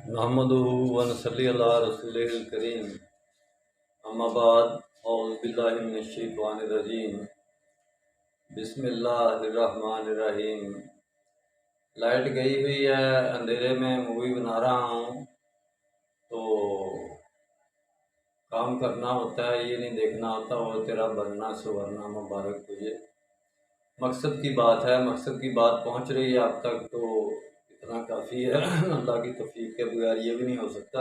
नहमदुहु व नसल्ली अला रसूलिल करीम अम्मा बाद औज़ु बिल्लाहि मिनश शैतानिर रजीम बिस्मिल्लाहिर्रहमानिर्रहीम। लाइट गई हुई है, अंधेरे में मूवी बना रहा हूँ तो काम करना होता है, ये नहीं देखना होता वो तेरा बनना सुवरना मुबारक तुझे। मकसद की बात है, मकसद की बात पहुँच रही है आप तक तो इतना काफ़ी है। अल्लाह की तौफीक के बगैर ये भी नहीं हो सकता।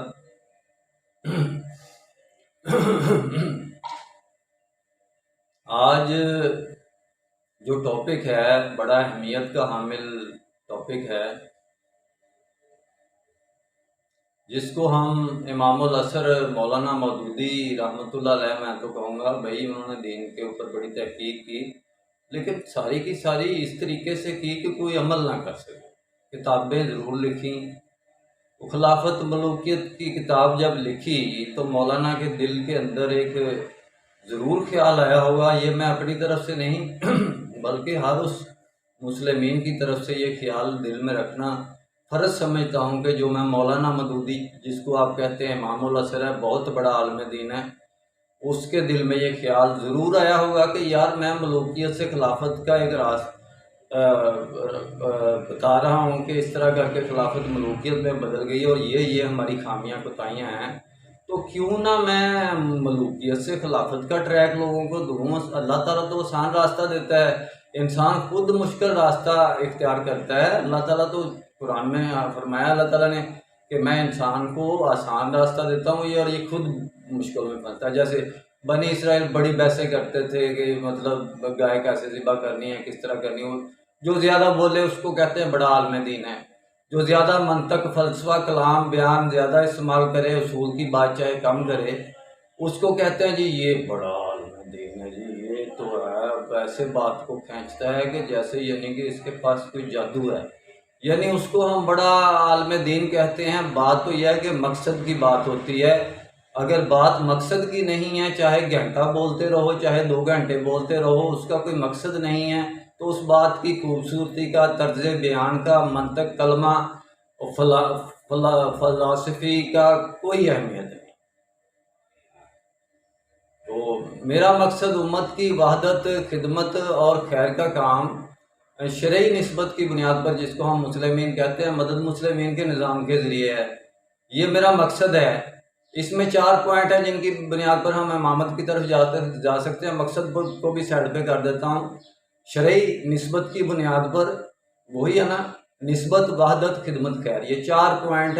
आज जो टॉपिक है बड़ा अहमियत का हामिल टॉपिक है, जिसको हम इमामुल असर मौलाना मौदूदी रहमतुल्लाह अलैह, मैं तो कहूँगा भाई उन्होंने दीन के ऊपर बड़ी तहकीक की, लेकिन सारी की सारी इस तरीके से की कि कोई अमल ना कर सके। किताबें ज़रूर लिखी, खिलाफत मलूकियत की किताब जब लिखी तो मौलाना के दिल के अंदर एक ज़रूर ख्याल आया होगा, ये मैं अपनी तरफ से नहीं बल्कि हर उस मुस्लिमीन की तरफ से ये ख्याल दिल में रखना फ़र्ज समझता हूँ कि जो मैं मौलाना मौदूदी, जिसको आप कहते हैं इमामुल असर है, बहुत बड़ा आलिम दीन है, उसके दिल में ये ख्याल ज़रूर आया होगा कि यार मैं मलूकियत से खिलाफत का एक बता रहा हूँ कि इस तरह करके खिलाफत मलूकियत में बदल गई और ये हमारी खामियां कोताहियाँ हैं, तो क्यों ना मैं मलूकियत से खिलाफत का ट्रैक लोगों को दूँ। अल्लाह ताला तो आसान रास्ता देता है, इंसान खुद मुश्किल रास्ता इख्तियार करता है। अल्लाह ताला तो कुरान में फरमाया अल्लाह ताला ने कि मैं इंसान को आसान रास्ता देता हूँ और ये खुद मुश्किल में फंसता है। जैसे बनी इसराइल बड़ी बहसें करते थे कि मतलब गाय कैसे ज़िबा करनी है, किस तरह करनी है, जो ज़्यादा बोले उसको कहते हैं बड़ा आलिम दीन है। जो ज़्यादा मंतक फ़लसफ़ा कलाम बयान ज़्यादा इस्तेमाल करे, उसूल की बात चाहे कम करे, उसको कहते हैं जी ये बड़ा आलिम दीन है, जी ये तो है। वैसे बात को खींचता है कि जैसे यानी कि इसके पास कोई जादू है, यानी उसको हम बड़ा आलिम दीन कहते हैं। बात तो यह है कि मकसद की बात होती है। अगर बात मकसद की नहीं है, चाहे घंटा बोलते रहो चाहे 2 घंटे बोलते रहो, उसका कोई मकसद नहीं है, तो उस बात की खूबसूरती का, तर्ज बयान का, मंतक कलमा और फ़लसफ़ी का कोई अहमियत नहीं। तो मेरा मकसद उम्मत की वहदत, खिदमत और खैर का काम शरई निस्बत की बुनियाद पर, जिसको हम मुस्लिमीन कहते हैं, मदद मुस्लिमीन के निज़ाम के ज़रिए है, ये मेरा मकसद है। इसमें 4 पॉइंट हैं जिनकी बुनियाद पर हम इमामत की तरफ जा सकते हैं। मकसद को भी साइड पे कर देता हूँ। शरई निस्बत की बुनियाद पर, वही है ना, निस्बत, वहदत, खिदमत, खैर, ये 4 पॉइंट